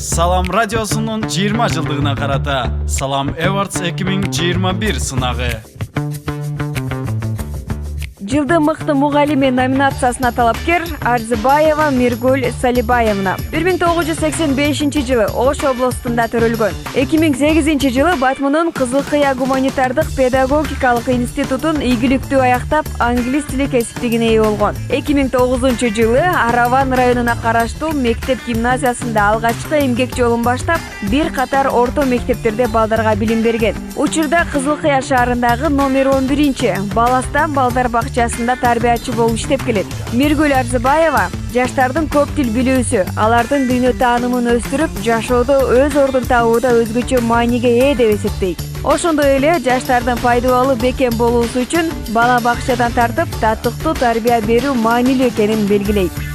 Салам радиосунун 20 жылдыгына карата Салам Awards 2021 сынагы. Жылдын мыкты мугалими номинациясына талапкер Арзыбаева Миргуль Салибаевна. 1985 жылы Ош областында төрөлгөн. 2008 жылы Батмунун Кызыл Кыя гуманитардык педагогикалык институтун ийгиликтүү аяктап, англис тили кесиптигине ээ болгон. 2009 жылы Араван районуна караштуу мектеп гимназиясында алгачкы эмгек жолун баштап, бир катар орто мектептерде балдарга билим берген. Учурда Кызыл Кыя шаарындагы номер 11 Баластан балдар бакчасында тарбиячы болуп иштеп келет. Миргуль Арзыбаева жаштардын көп тил билүүсү, алардын дүйнө таанымын өстүрүп, жашоодо өз ордун табууда өзгөчө мааниге ээ деп эсептейт. Ошондой эле жаштардын пайдалуу бекем болуусу үчүн бала бакчадан тартып, татыктуу тарбия берүү маанилүү экенин белгилейт.